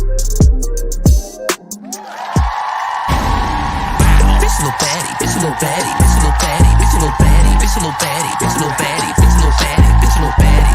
Bitch, little baddie, bitch, little baddie, bitch, little baddie, bitch, little baddie, bitch, little baddie, bitch, little baddie, bitch, little baddie, bitch, little baddie.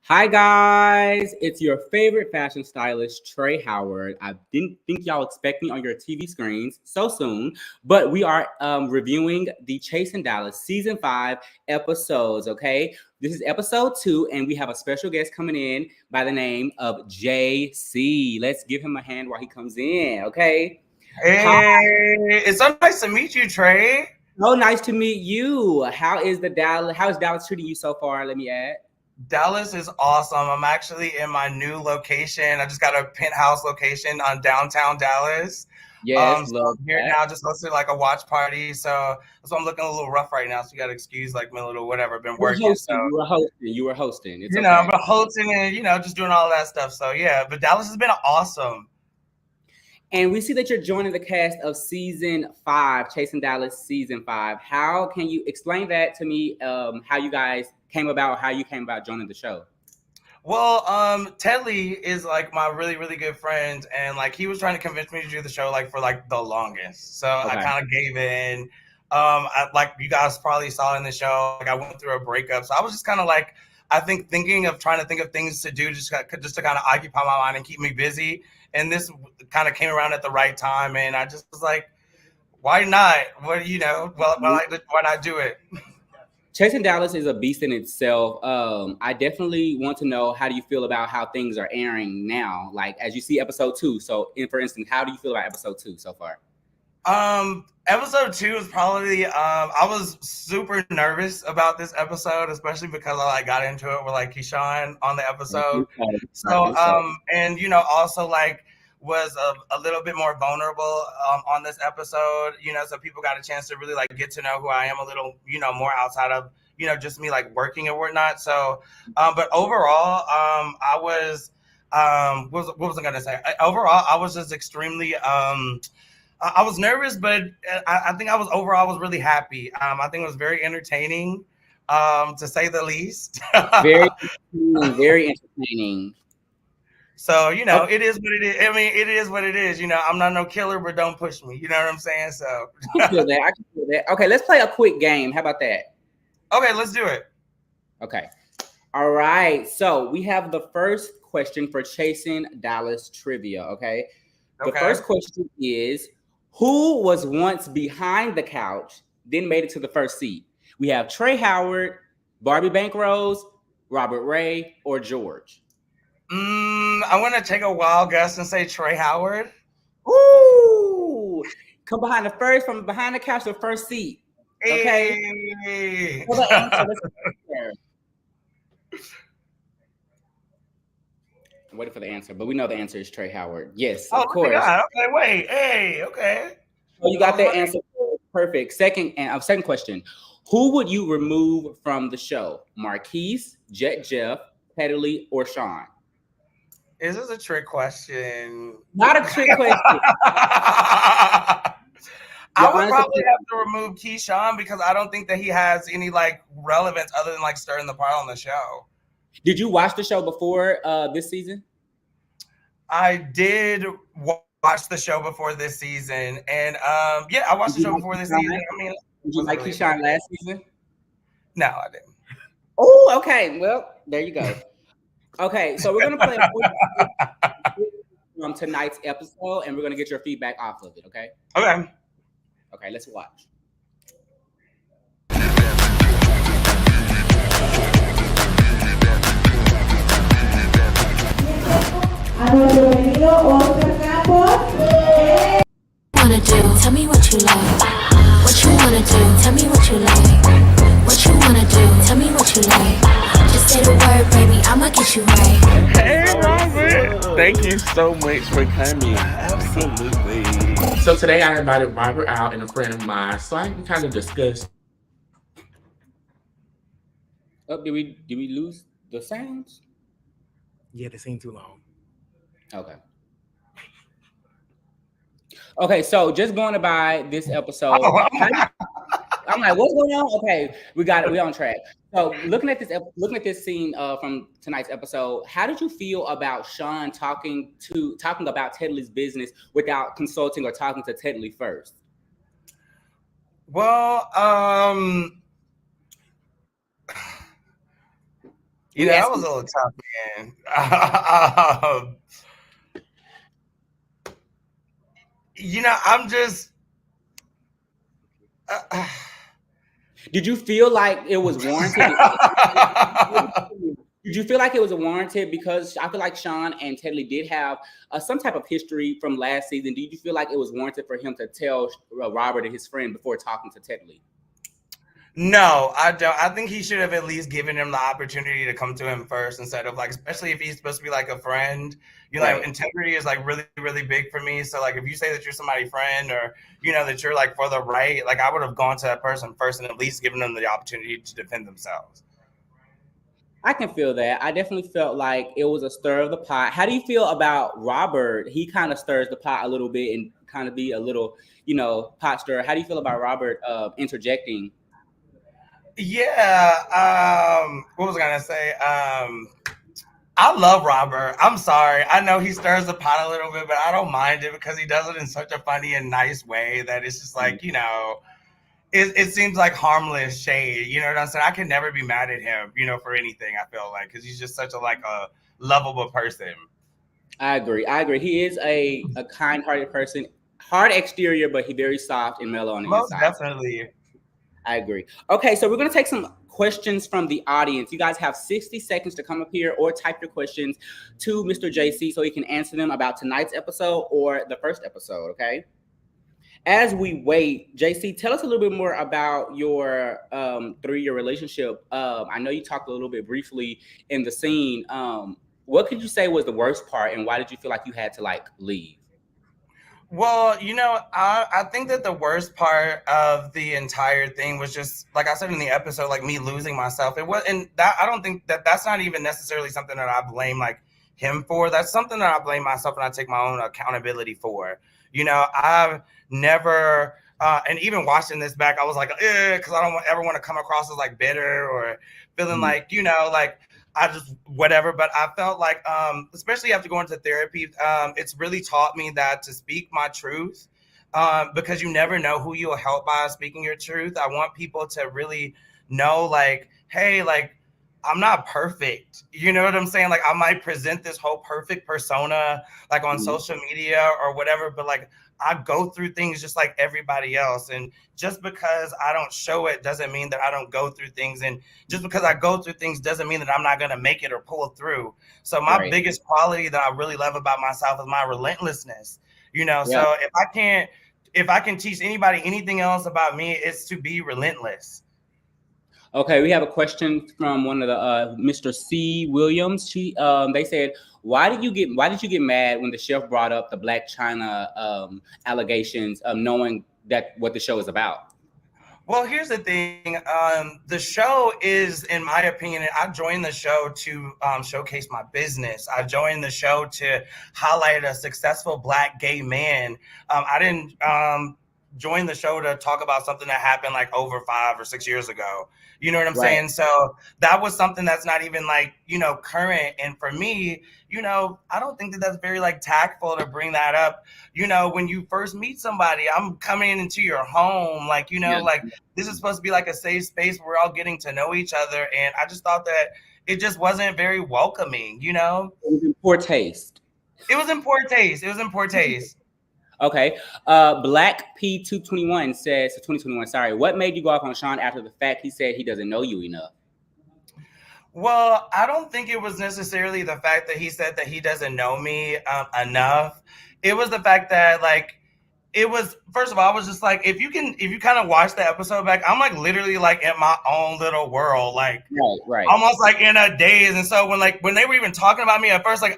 Hi guys, it's your favorite fashion stylist, Trey Howard. I didn't think y'all expect me on your TV screens so soon, but we are reviewing the Chasing Dallas Season 5 episodes, okay? This is episode 2, and we have a special guest coming in by the name of JC. Let's give him a hand while he comes in, okay? Hey, hi. It's so nice to meet you, Trey. So nice to meet you. How is Dallas treating you so far, let me add? Dallas is awesome. I'm actually in my new location. I just got a penthouse location on downtown Dallas. Yes, so I'm here now, just hosted like a watch party. So that's why I'm looking a little rough right now. So you got to excuse like my little whatever. I've been working. You were hosting. It's I've been hosting and just doing all that stuff. So yeah, but Dallas has been awesome. And we see that you're joining the cast of Season 5, Chasing Dallas Season 5. How can you explain that to me? How you guys came about joining the show? Well, Teddlie is like my really, really good friend, and like he was trying to convince me to do the show like for like the longest. So I kind of gave in. Like you guys probably saw in the show, like I went through a breakup, so I was just kind of like trying to think of things to do just to kind of occupy my mind and keep me busy. And this kind of came around at the right time, and I just was like, why not? Why not do it? Chasing Dallas is a beast in itself. I definitely want to know, how do you feel about how things are airing now? Like, as you see episode 2. So, for instance, how do you feel about episode 2 so far? Episode 2 is probably, I was super nervous about this episode, especially because I got into it with like Keyshawn on the episode. So, and also like was a little bit more vulnerable on this episode, so people got a chance to really like get to know who I am a little, more outside of, just me like working and whatnot. So, but overall, I was, what was I going to say? Overall, I was just extremely, I was nervous, but I think I was really happy. I think it was very entertaining, to say the least. Very entertaining. So, it is what it is. I mean, it is what it is. I'm not no killer, but don't push me. You know what I'm saying? So I can feel that. Okay, let's play a quick game. How about that? Okay, let's do it. Okay. All right. So we have the first question for Chasing Dallas Trivia, okay? The first question is, who was once behind the couch, then made it to the first seat? We have Trey Howard, Barbie Bankrose, Robert Ray, or George? I'm going to take a wild guess and say Trey Howard. Ooh! Come from behind the couch to the first seat. Okay? Hey. Well, the answer, I'm waiting for the answer, but we know the answer is Trey Howard. Yes, of course. God. Okay, wait. Hey, okay. So you got that answer perfect. Second question. Who would you remove from the show? Marquise, Jett Jeff, Teddlie, or Sean? Is this a trick question? Not a trick question. I would probably have to remove Keyshawn because I don't think that he has any like relevance other than like stirring the pot on the show. Did you watch the show before this season? I did watch the show before this season, and I watched the show before this season. I mean, did you like Keyshawn last season? No, I didn't. Oh, okay. Well, there you go. Okay, so we're gonna play from tonight's episode, and we're gonna get your feedback off of it. Okay. Okay. Let's watch. Wanna do? Tell me what you like. What you wanna do? Tell me what you like. What you wanna do? Tell me what you like. Just say the word, baby. I'ma get you right. Hey, Robert. Thank you so much for coming. Absolutely. So today I invited Robert out and a friend of mine, so I can kind of discuss. Oh, did we lose the sounds? Yeah, this ain't too long. Okay, so just going by this episode. I'm like, what's going on? Okay, we got it. We're on track. So looking at this scene from tonight's episode, how did you feel about Sean talking about Teddlie's business without consulting or talking to Teddlie first? Well, that was a little tough, man. I'm just. Did you feel like it was warranted? Did you feel like it was warranted? Because I feel like Sean and Teddlie did have some type of history from last season. Did you feel like it was warranted for him to tell Robert and his friend before talking to Teddlie? No, I don't. I think he should have at least given him the opportunity to come to him first instead of like, especially if he's supposed to be like a friend. Like integrity is like really, really big for me. So like if you say that you're somebody's friend or that you're like for the right, like I would have gone to that person first and at least given them the opportunity to defend themselves. I can feel that. I definitely felt like it was a stir of the pot. How do you feel about Robert? He kind of stirs the pot a little bit and kind of be a little, pot stirrer. How do you feel about Robert interjecting? Yeah. What was I gonna say? I love Robert. I'm sorry. I know he stirs the pot a little bit, but I don't mind it because he does it in such a funny and nice way that it's just like, it seems like harmless shade. You know what I'm saying? I can never be mad at him, for anything, I feel like, because he's just such a lovable person. I agree. He is a kind-hearted person. Hard exterior, but he's very soft and mellow on the Most inside. Definitely. I agree. Okay, so we're going to take some questions from the audience. You guys have 60 seconds to come up here or type your questions to Mr. JC so he can answer them about tonight's episode or the first episode, okay? As we wait, JC, tell us a little bit more about your 3-year relationship. I know you talked a little bit briefly in the scene. What could you say was the worst part and why did you feel like you had to leave? Well, I think that the worst part of the entire thing was just, like I said in the episode, like me losing myself. It was, and that I don't think that's not even necessarily something that I blame him for. That's something that I blame myself and I take my own accountability for. I've never, and even watching this back, I was like, because I don't ever want to come across as bitter or feeling I just whatever. But I felt like, especially after going to therapy, it's really taught me that to speak my truth, because you never know who you'll help by speaking your truth. I want people to really know, hey, I'm not perfect. You know what I'm saying? I might present this whole perfect persona on social media or whatever, but I go through things just like everybody else. And just because I don't show it doesn't mean that I don't go through things. And just because I go through things doesn't mean that I'm not going to make it or pull through. So my biggest quality that I really love about myself is my relentlessness. So if I can teach anybody anything else about me, it's to be relentless. Okay, we have a question from one of the Mr. C. Williams. They said, why did you get mad when the chef brought up the Black China allegations, knowing that what the show is about? Well, here's the thing. The show is, in my opinion, I joined the show to showcase my business. I joined the show to highlight a successful Black gay man. I didn't join the show to talk about something that happened over 5 or 6 years ago. You know what I'm saying? So that was something that's not even current. And for me, I don't think that that's very tactful to bring that up. When you first meet somebody, I'm coming into your home, this is supposed to be a safe space where we're all getting to know each other. And I just thought that it just wasn't very welcoming, It was in poor taste. It was in poor taste. Okay. Black P221 says, 2021, sorry, what made you go off on Sean after the fact he said he doesn't know you enough? Well, I don't think it was necessarily the fact that he said that he doesn't know me enough. It was the fact that it was, first of all, I was just if you kind of watch the episode back, I'm literally in my own little world, right. Almost in a daze. And so when they were even talking about me at first, I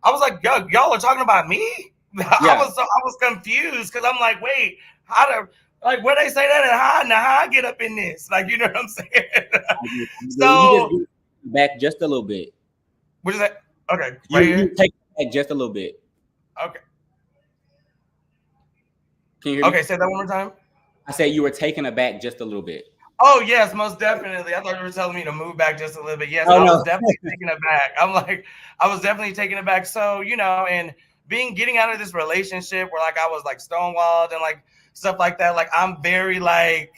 was like, yo, y'all are talking about me? Yeah. I was confused because I'm wait, how to where they say that and how I get up in this? You know what I'm saying? So you just back just a little bit. What is that? Okay, you take it back just a little bit. Okay. Can you hear me? Okay, say that one more time. I said you were taken aback just a little bit. Oh yes, most definitely. I thought you were telling me to move back just a little bit. Yes, Oh, I no. was definitely taken aback. I was definitely taken aback. So, and getting out of this relationship where like I was like stonewalled and like stuff like that. Like I'm very like,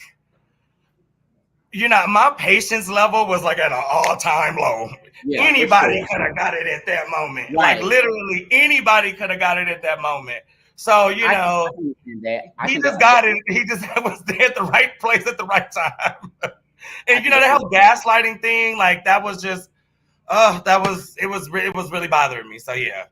my patience level was like at an all-time low. Yeah, Anybody could have got it at that moment. Right. Like literally anybody could have got it at that moment. So, I can he just got it. He just was there at the right place at the right time. And the whole gaslighting thing, like that was just, it was really bothering me. So yeah.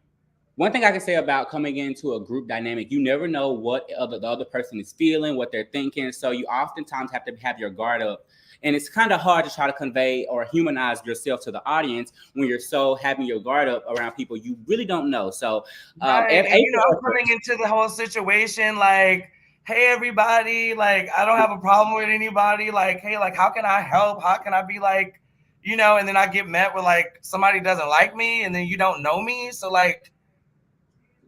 One thing I can say about coming into a group dynamic, you never know what the other person is feeling, what they're thinking. So you oftentimes have to have your guard up. And it's kind of hard to try to convey or humanize yourself to the audience when you're so having your guard up around people you really don't know. So, I'm coming into the whole situation like, hey, everybody, like, I don't have a problem with anybody. Like, hey, like, how can I help? How can I be like, and then I get met with like somebody doesn't like me and then you don't know me. So like,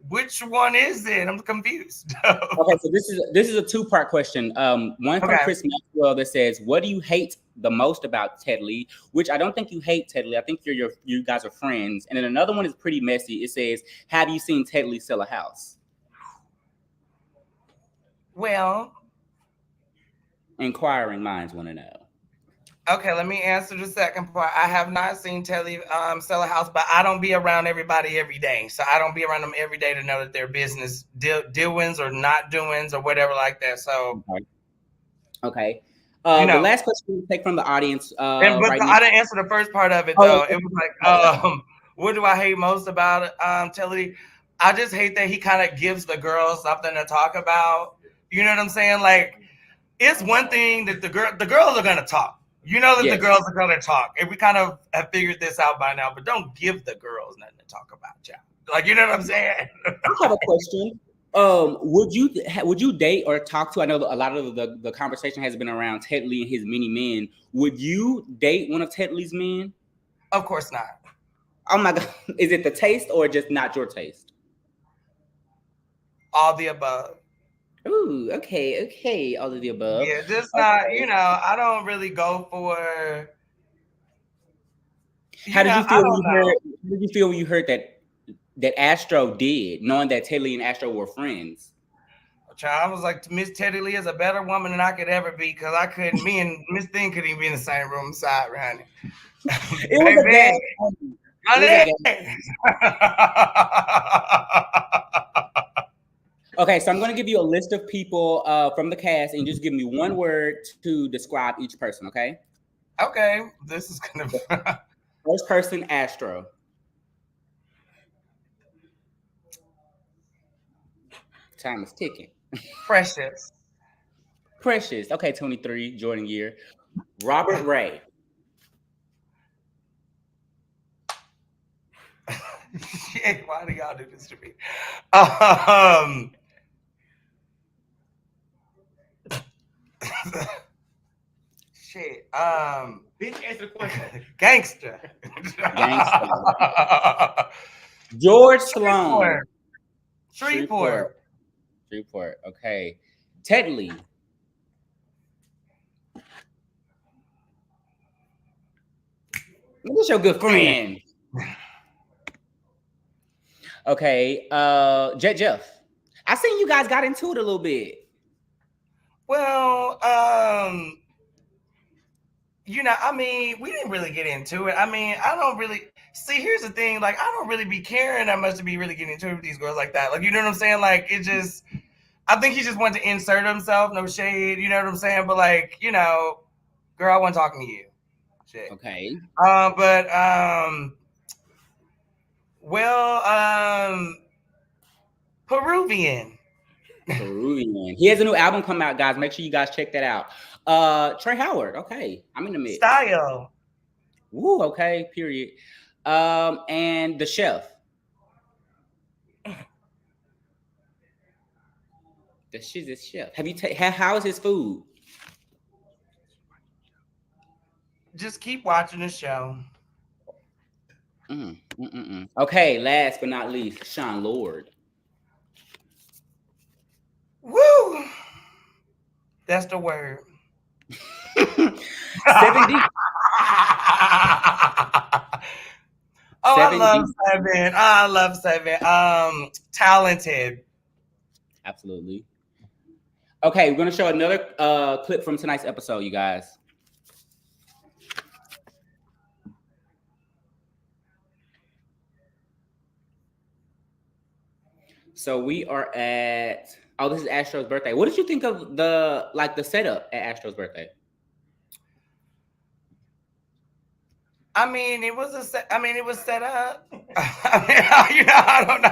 which one is it? I'm confused. Okay, so this is a two-part question. One from Chris Maxwell that says, "What do you hate the most about Teddlie?" Which I don't think you hate Teddlie. I think you guys are friends. And then another one is pretty messy. It says, "Have you seen Teddlie sell a house?" Well, inquiring minds want to know. Okay, let me answer the second part. I have not seen Teddlie sell a house, but I don't be around everybody every day. So I don't be around them every day to know that their business doings or not doings or whatever like that. So okay. The last question we take from the audience. I didn't answer the first part of it though. It was like, what do I hate most about Teddlie? I just hate that he kind of gives the girls something to talk about. You know what I'm saying? Like, it's one thing that the girls are gonna talk. You know that the girls are going to talk. And we kind of have figured this out by now, but don't give the girls nothing to talk about, y'all. Like, you know what I'm saying? I have a question. Would you date or talk to, I know a lot of the conversation has been around Teddlie and his many men. Would you date one of Teddlie's men? Of course not. Oh my God. Is it the taste or just not your taste? All the above. Ooh, okay. All of the above. Yeah, just not, I don't really go for. How did you feel when you heard that Astro did, knowing that Teddlie and Astro were friends? I was like, Miss Teddlie is a better woman than I could ever be, because me and Miss Thing couldn't even be in the same room side around it. It was a game. Okay, so I'm going to give you a list of people from the cast, and just give me one word to describe each person, okay? Okay, this is going to... First person, Astro. Time is ticking. Precious. Okay, 23, Jordan Year. Robert Ray. Shit, why do y'all do this to me? Shit. Bitch, answer the question. Gangster. George Sloan. Shreveport. Okay. Teddlie. What's your good friend? Okay. Jett Jeff. I seen you guys got into it a little bit. Well, I mean, we didn't really get into it. I mean, I don't really see. Here's the thing: like, I don't really be caring that much to be really getting into it with these girls like that. Like, you know what I'm saying? Like, I think he just wanted to insert himself. No shade, you know what I'm saying? But like, girl, I wasn't talking to you. Shit. Okay. Peruvian. He has a new album come out, guys. Make sure you guys check that out. Trey Howard. Okay, I'm in the mix. Style. Woo. Okay. Period. And the chef. She's a chef. Have you? How is his food? Just keep watching the show. Okay. Last but not least, Sean Lord. Woo! That's the word. SevnDeep. Oh, I 7D. love Seven. I love Seven. Talented. Absolutely. Okay, we're gonna show another clip from tonight's episode, you guys. So we are at this is Astro's birthday. What did you think of the setup at Astro's birthday? I mean, it was set up. I don't know.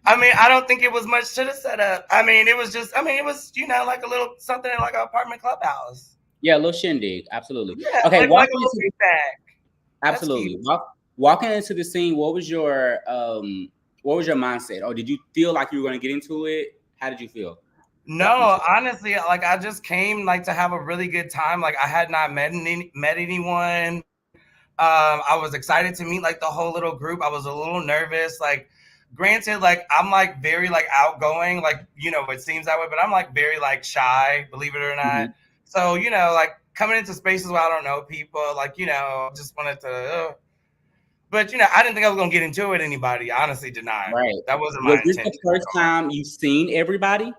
I mean, I don't think it was much to the setup. I mean, it was like a little something like an apartment clubhouse. Yeah, a little shindig. Absolutely. Yeah, Okay, like a little feedback. Absolutely. Walking into the scene, what was your mindset? Or did you feel like you were going to get into it? How did you feel? No, honestly, like I just came like to have a really good time. Like I had not met anyone. I was excited to meet like the whole little group. I was a little nervous. Like, granted, like I'm like very like outgoing. Like it seems that way, but I'm like very like shy. Believe it or not. Mm-hmm. So like coming into spaces where I don't know people. Like just wanted to. But I didn't think I was gonna get into it with anybody. I honestly did not. Right. That wasn't my intention. Was this the first time you've seen everybody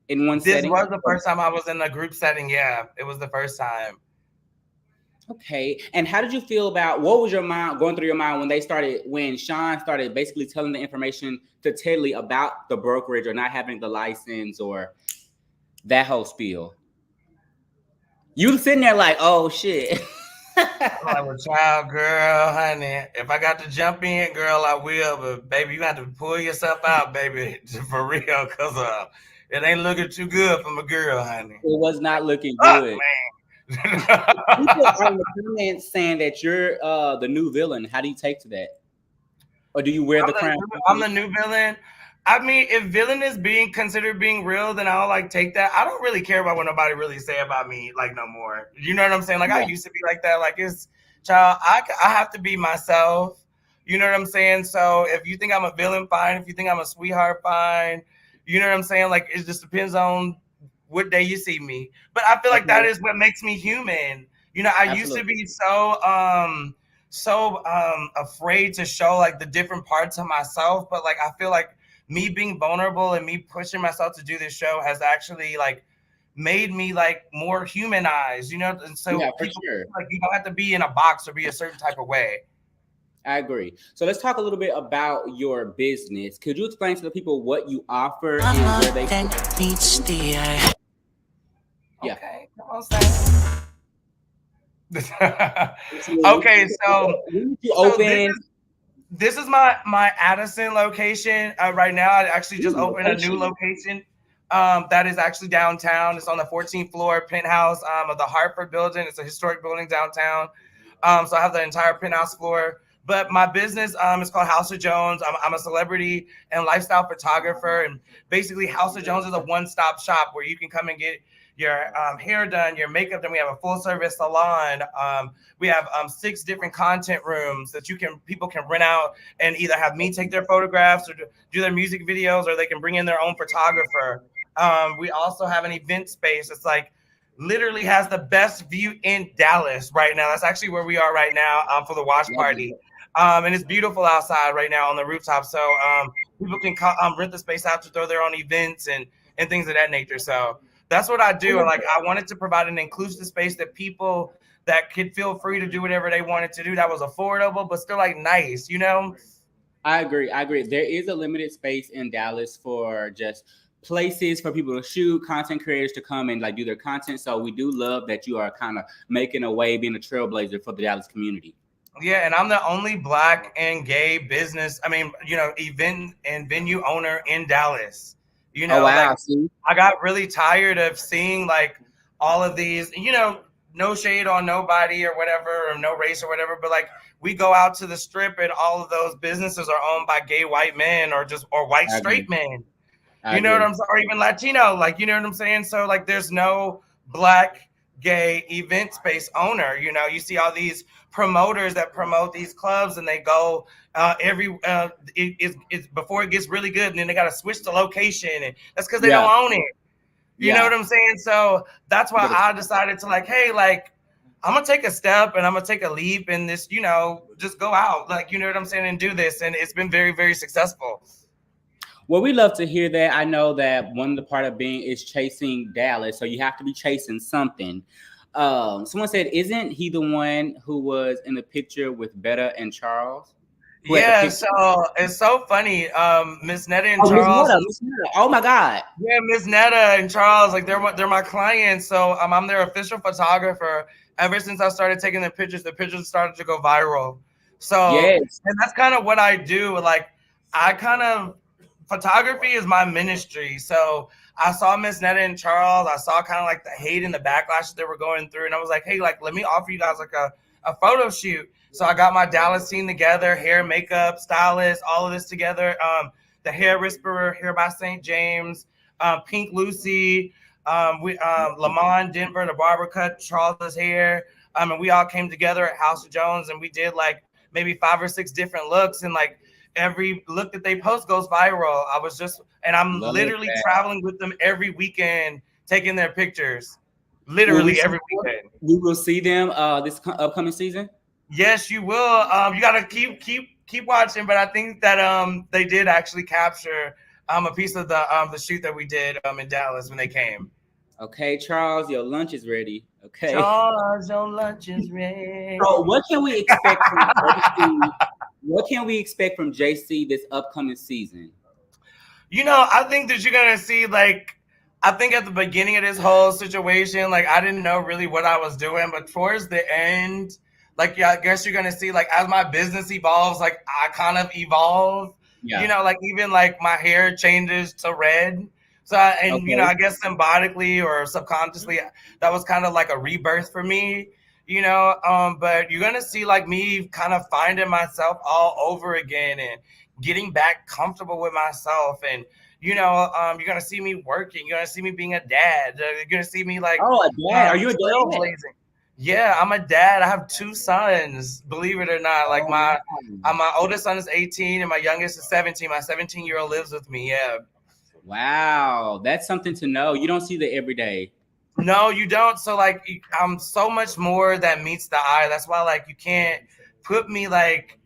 in one setting? This was the first time I was in a group setting. Yeah, it was the first time. Okay. And how did you feel about what was your mind going through your mind when Sean started basically telling the information to Teddlie about the brokerage or not having the license or that whole spiel? You were sitting there like, oh shit. I'm like, well, child, girl, honey, if I got to jump in, girl, I will. But baby, you have to pull yourself out, baby, for real, because it ain't looking too good from a girl, honey. It was not looking good. Man. People are in the comments saying that you're the new villain. How do you take to that? Or do you wear the crown? I'm the new villain. I mean, if villain is being considered being real, then I'll like take that. I don't really care about what nobody really say about me, like no more. You know what I'm saying? Like I used to be like that. Like it's child, I have to be myself. You know what I'm saying? So if you think I'm a villain, fine. If you think I'm a sweetheart, fine. You know what I'm saying? Like it just depends on what day you see me. But I feel like that is what makes me human. I used to be so afraid to show like the different parts of myself, but like I feel like me being vulnerable and me pushing myself to do this show has actually like made me like more humanized, and so people, like you don't have to be in a box or be a certain type of way. I agree. So let's talk a little bit about your business. Could you explain to the people what you offer and where they can reach the Okay, come on, okay, so you open. This is my Addison location. Right now, I actually just opened a new location that is actually downtown. It's on the 14th floor penthouse of the Hartford building. It's a historic building downtown. So I have the entire penthouse floor. But my business is called House of Jones. I'm a celebrity and lifestyle photographer. And basically, House of Jones is a one-stop shop where you can come and get your hair done, your makeup done. We have a full-service salon. We have 6 different content rooms that people can rent out and either have me take their photographs or do their music videos, or they can bring in their own photographer. We also have an event space. It's like literally has the best view in Dallas right now. That's actually where we are right now for the watch party. And it's beautiful outside right now on the rooftop. So people can rent the space out to throw their own events and things of that nature. So that's what I do. Like I wanted to provide an inclusive space that people that could feel free to do whatever they wanted to do. That was affordable, but still like nice, I agree. There is a limited space in Dallas for just places for people to shoot, content creators to come and like do their content. So we do love that you are kind of making a way, being a trailblazer for the Dallas community. Yeah, and I'm the only Black and gay business, event and venue owner in Dallas. Oh, wow. Like, I got really tired of seeing like all of these, no shade on nobody or whatever, or no race or whatever, but like we go out to the strip and all of those businesses are owned by gay white men or white straight men. You know what I'm saying? Or even Latino, like, you know what I'm saying? So like there's no Black gay event space owner. You see all these promoters that promote these clubs and they go it's before it gets really good and then they got to switch the location, and that's because they don't own it. You know what I'm saying? So that's why I decided to like, hey, like, I'm gonna take a step and I'm gonna take a leap in this, you know, just go out, like, you know what I'm saying, and do this. And it's been very, very successful. Well, we love to hear that. I know that one of the part of being is chasing Dallas, so you have to be chasing something. Someone said, isn't he the one who was in the picture with Betta and Charles? Yeah, so it's so funny. Miss Netta and Charles. Miss Netta. Oh my God. Yeah, Miss Netta and Charles, like they're my clients. So I'm their official photographer. Ever since I started taking the pictures started to go viral. So yes. And that's kind of what I do. Like photography is my ministry. So I saw Miss Netta and Charles. I saw kind of like the hate and the backlash that they were going through. And I was like, hey, like, let me offer you guys like a photo shoot. So I got my Dallas team together, hair, makeup, stylist, all of this together. The Hair Whisperer, Hair by St. James, Pink Lucy, Lamont Denver, the barber cut Charles's hair. And we all came together at House of Jones and we did like maybe 5 or 6 different looks. And like every look that they post goes viral. I'm literally traveling with them every weekend, taking their pictures. Literally every weekend. We will see them this upcoming season. Yes, you will. You gotta keep watching, but I think that they did actually capture a piece of the shoot that we did in Dallas when they came. Okay, Charles, your lunch is ready. Okay. Charles, your lunch is ready. So what can we expect from JC? What can we expect from JC this upcoming season? You know, I think that you're gonna see I think at the beginning of this whole situation, like I didn't know really what I was doing, but towards the end, like I guess you're gonna see like as my business evolves, like I kind of evolve. Yeah. You know, like even like my hair changes to red. So you know, I guess symbolically or subconsciously, that was kind of like a rebirth for me. You know, but you're gonna see like me kind of finding myself all over again and getting back comfortable with myself. And you know, you're gonna see me working. You're gonna see me being a dad. You're gonna see me like, oh, a dad? Are you a dad? Yeah, I'm a dad. I have 2 sons. Believe it or not, like my oldest son is 18 and my youngest is 17. My 17-year-old lives with me. Yeah. Wow, that's something to know. You don't see that every day. No, you don't. So like, I'm so much more that meets the eye. That's why like you can't put me like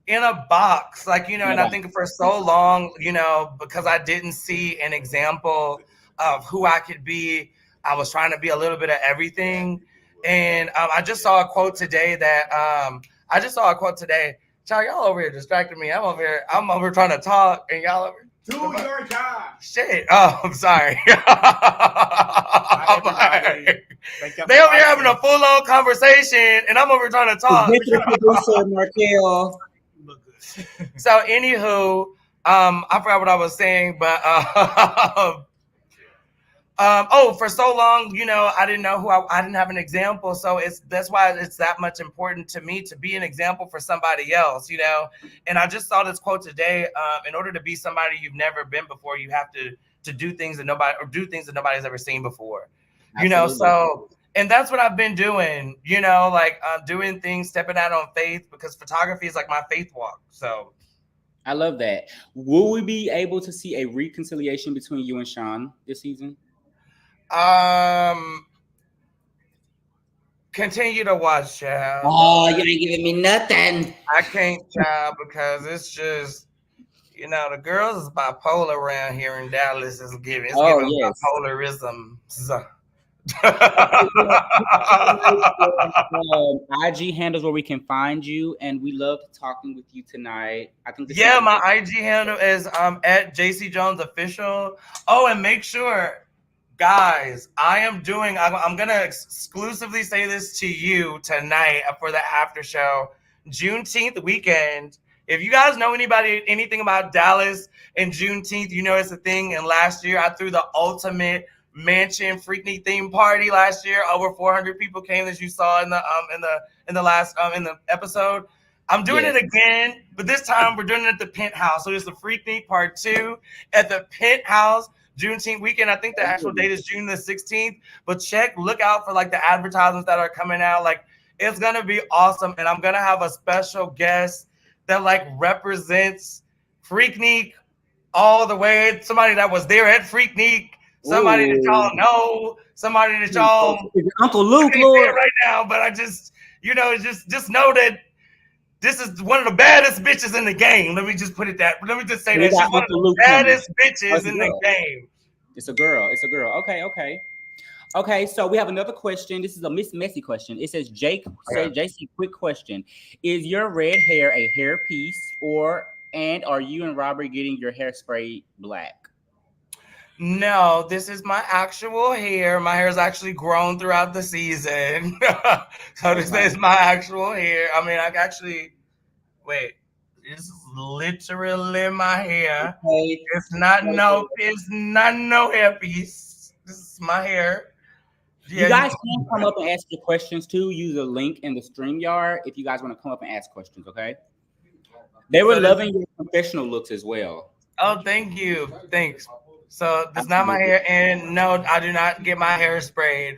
in a box, like, you know, and I think for so long, you know, because I didn't see an example of who I could be, I was trying to be a little bit of everything. And I just saw a quote today Child, y'all over here distracting me. I'm over here trying to talk and y'all over. Do your job. Shit. Oh, I'm sorry. They over here having a full-on conversation and I'm over here trying to talk. So anywho, I forgot what I was saying, but for so long, you know, I didn't know I didn't have an example. So that's why it's that much important to me to be an example for somebody else, you know. And I just saw this quote today. In order to be somebody you've never been before, you have to do things that nobody's ever seen before. Absolutely. You know, so and that's what I've been doing, you know, like doing things, stepping out on faith, because photography is like my faith walk. So I love that. Will we be able to see a reconciliation between you and Sean this season? Continue to watch, child. Oh, you ain't giving me nothing. I can't, child, because it's just, you know, the girls is bipolar around here in Dallas. It's giving bipolarism. So. IG handles where we can find you, and we loved talking with you tonight. I think my IG handle is at JC Jones Official. Oh, and make sure, guys, I'm gonna exclusively say this to you tonight for the after show. Juneteenth weekend. If you guys know anything about Dallas and Juneteenth, you know it's a thing. And last year I threw the ultimate mansion Freaknik theme party last year. Over 400 people came, as you saw in the last episode. I'm doing it again, but this time we're doing it at the Penthouse. So it's the Freaknik Part 2 at the Penthouse. Juneteenth weekend. I think the actual date is June the 16th, but look out for like the advertisements that are coming out. Like, it's going to be awesome. And I'm going to have a special guest that like represents Freaknik all the way. Somebody that was there at Freaknik. somebody that y'all know, somebody that y'all Uncle Luke, can't say it right now, but I just, just know that this is one of the baddest bitches in the game. Let me just put it that. Let me just say that she's one of the baddest bitches in the game. It's a girl. It's a girl. Okay, so we have another question. This is a Miss Messy question. It says, JC, quick question. Is your red hair a hair piece and are you and Robert getting your hair sprayed black? No, this is my actual hair. My hair is actually grown throughout the season. So this is my actual hair. I mean, this is literally my hair. Okay. It's not no hairpiece. This is my hair. Yeah, you guys can come up and ask your questions too. Use a link in the StreamYard if you guys want to come up and ask questions, okay? They were loving your professional looks as well. Oh, thank you. Thanks. So this is not my hair, and no, I do not get my hair sprayed.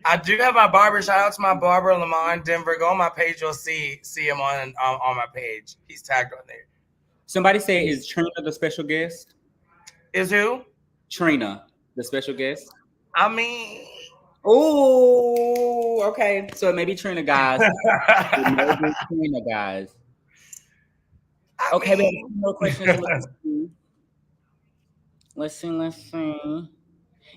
I do have my barber. Shout out to my barber, Lamar in Denver. Go on my page, you'll see him on my page. He's tagged on there. Somebody say, is Trina the special guest? Is who? Trina, the special guest. I mean, oh, okay. So maybe Trina guys. Trina guys. Okay, we have a few more questions. Let's see.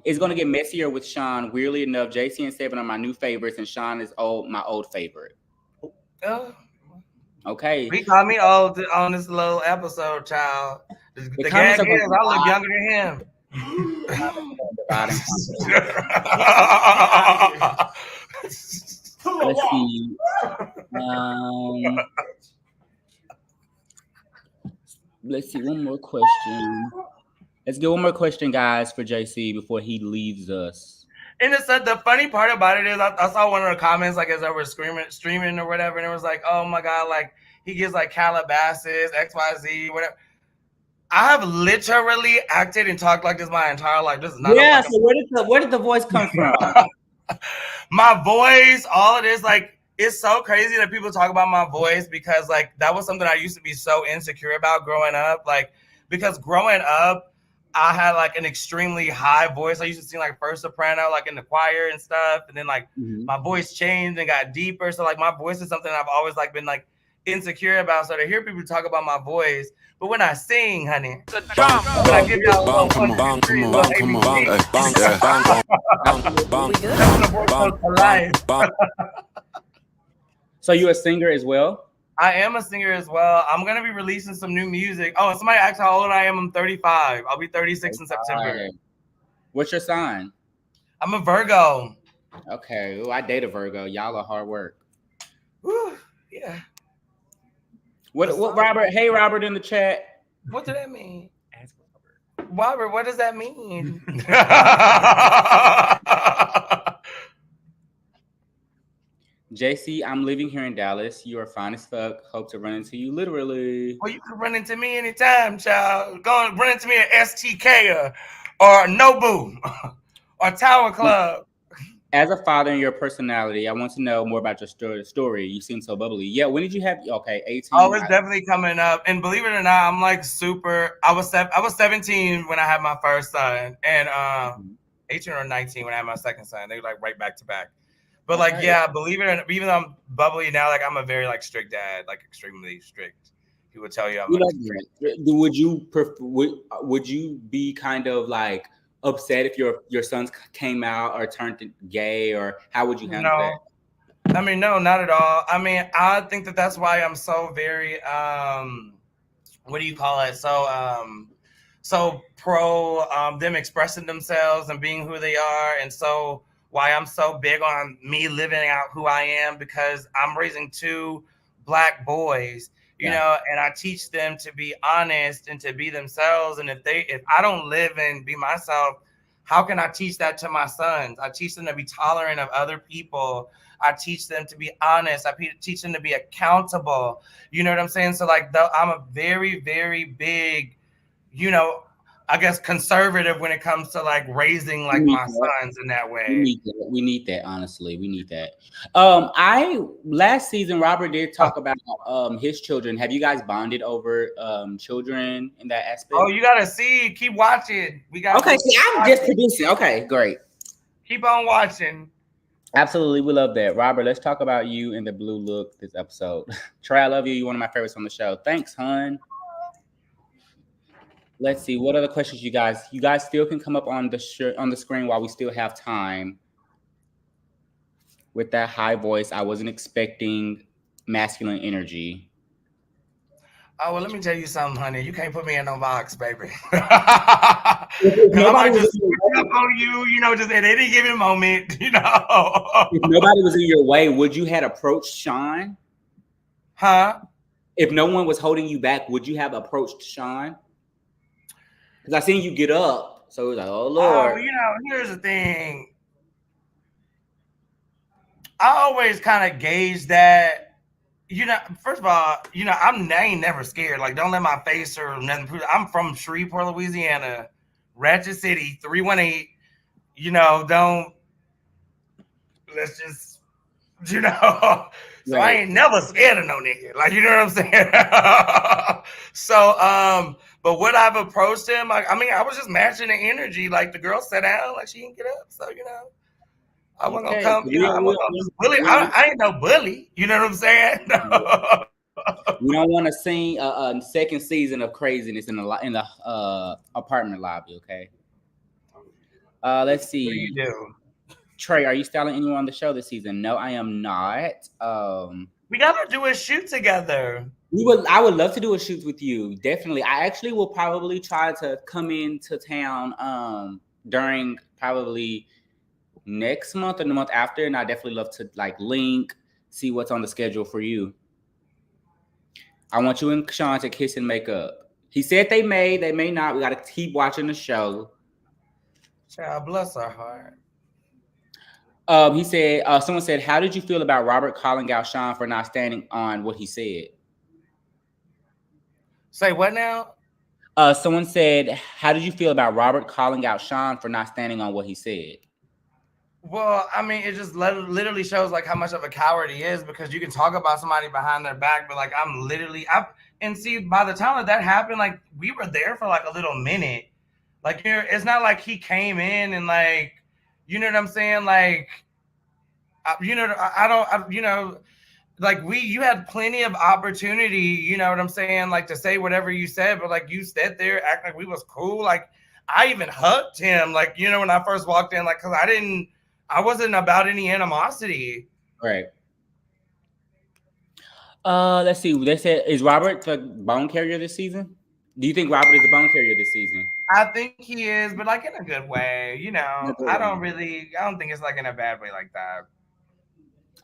It's going to get messier with Sean. Weirdly enough, JC and Seven are my new favorites, and Sean is my old favorite. Okay. He called me old on this little episode, child. The gag is I look younger than him. Let's see. Let's see. One more question. Let's get one more question, guys, for JC before he leaves us. And it said the funny part about it is I saw one of the comments like as I was streaming or whatever, and it was like, oh my god, like he gives like Calabasas, XYZ, whatever. I have literally acted and talked like this my entire life. This is not. Yeah. So where did the voice come from? My voice, all of this, like it's so crazy that people talk about my voice because like that was something I used to be so insecure about growing up. Like because growing up, I had like an extremely high voice. I used to sing like first soprano, like in the choir and stuff. And then like my voice changed and got deeper. So like my voice is something I've always like been like insecure about. So to hear people talk about my voice, but when I sing, honey, when I give y'all a little So you a singer as well? I am a singer as well. I'm going to be releasing some new music. Oh, and somebody asked how old I am. I'm 35. I'll be 36 in September. What's your sign? I'm a Virgo. Okay. Ooh, I date a Virgo. Y'all are hard work. Woo, yeah. What Robert? Hey, Robert in the chat. What did that mean? Ask Robert, what does that mean? JC, I'm living here in Dallas. You are fine as fuck. Hope to run into you literally. Well, you can run into me anytime, child. Go and run into me at STK or Nobu or Tower Club. As a father and your personality, I want to know more about your story. You seem so bubbly. Yeah, when did you have? Okay, 18. Oh, it's definitely coming up. And believe it or not, I'm like super. I was 17 when I had my first son, and 18 or 19 when I had my second son. They were like right back to back. But like, yeah, believe it or not, even though I'm bubbly now, like I'm a very like strict dad, like extremely strict. He would tell you I'm like, would you be kind of like upset if your sons came out or turned gay, or how would you handle that? I mean, no, not at all. I mean, I think that's why I'm so very what do you call it? So pro them expressing themselves and being who they are, and so why I'm so big on me living out who I am, because I'm raising 2 Black boys, you know, and I teach them to be honest and to be themselves. And if I don't live and be myself, how can I teach that to my sons? I teach them to be tolerant of other people. I teach them to be honest. I teach them to be accountable. You know what I'm saying? So like, I'm a very, very big, you know, I guess, conservative when it comes to like raising like my sons in that way. We need that. Honestly, we need that. Last season, Robert did talk about his children. Have you guys bonded over children in that aspect? Oh, you gotta see. Keep watching. We got. Okay, see, I'm just producing. Okay, great. Keep on watching. Absolutely, we love that. Robert, let's talk about you in the blue look this episode. Trey, I love you. You're one of my favorites on the show. Thanks, hun. Let's see. What other questions you guys still can come up on the screen while we still have time. With that high voice, I wasn't expecting masculine energy. Oh, well, let me tell you something, honey. You can't put me in no box, baby. Nobody was just up on you, just at any given moment, If nobody was in your way, would you have approached Sean? Huh? If no one was holding you back, would you have approached Sean? Because I seen you get up, so it was like, oh Lord. Here's the thing. I always kind of gauge that. First of all, I ain't never scared. Like, don't let my face or nothing prove. I'm from Shreveport, Louisiana, Ratchet City, 318. Let's just, So right. I ain't never scared of no nigga. Like, you know what I'm saying? So, but would I've approached him? I was just matching the energy. Like, the girl sat down, like she didn't get up. So, I wasn't gonna come. I wasn't gonna just bully. I ain't no bully. You know what I'm saying? No. We don't want to see a second season of craziness in the apartment lobby. Okay. Let's see. What do you do? Trey, are you styling anyone on the show this season? No, I am not. We gotta do a shoot together. I would love to do a shoot with you. Definitely. I actually will probably try to come into town during probably next month or the month after, and I definitely love to link, see what's on the schedule for you. I want you and Keyshawn to kiss and make up. He said they may not. We got to keep watching the show. Child, bless her heart. He said, someone said, how did you feel about Robert calling out Sean for not standing on what he said? Say what now? Someone said, how did you feel about Robert calling out Sean for not standing on what he said? Well, it just literally shows how much of a coward he is, because you can talk about somebody behind their back, but and see, by the time that happened, we were there for a little minute. It's not like he came in and you know what I'm saying? You had plenty of opportunity, you know what I'm saying? To say whatever you said, but you sat there, act like we was cool. I even hugged him, when I first walked in, cause I wasn't about any animosity. Right. Let's see. They said, is Robert the bone carrier this season? Do you think Robert is the bone carrier this season? I think he is, but in a good way. I don't think it's in a bad way like that.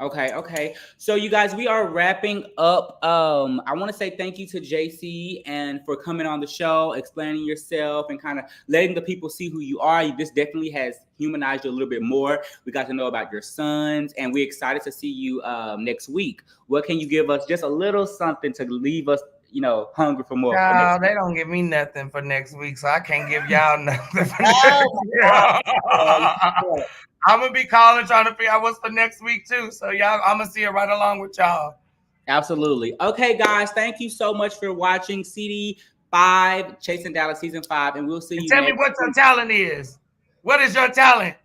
Okay. So you guys, we are wrapping up. I want to say thank you to JC and for coming on the show, explaining yourself and kind of letting the people see who you are. This definitely has humanized you a little bit more. We got to know about your sons, and we're excited to see you next week. What can you give us? Just a little something to leave us, hungry for more. No, they don't give me nothing for next week, so I can't give y'all nothing for next week. I'm going to be calling, trying to figure out what's for next week, too. So, y'all, I'm going to see it right along with y'all. Absolutely. Okay, guys, thank you so much for watching CD5, Chasing Dallas Season 5, and we'll see you Tell me what your talent is. What is your talent?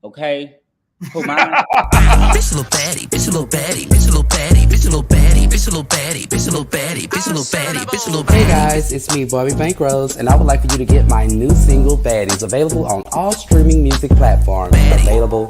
Okay. Bitch a little baddie, bitch a little baddie, bitch a little baddie, bitch a little baddie, bitch a little baddie, bitch a little baddie, bitch a little baddie, bitch a little baddie. Hey guys, it's me, Barbie Bankrose, and I would like for you to get my new single, Baddies, available on all streaming music platforms. Available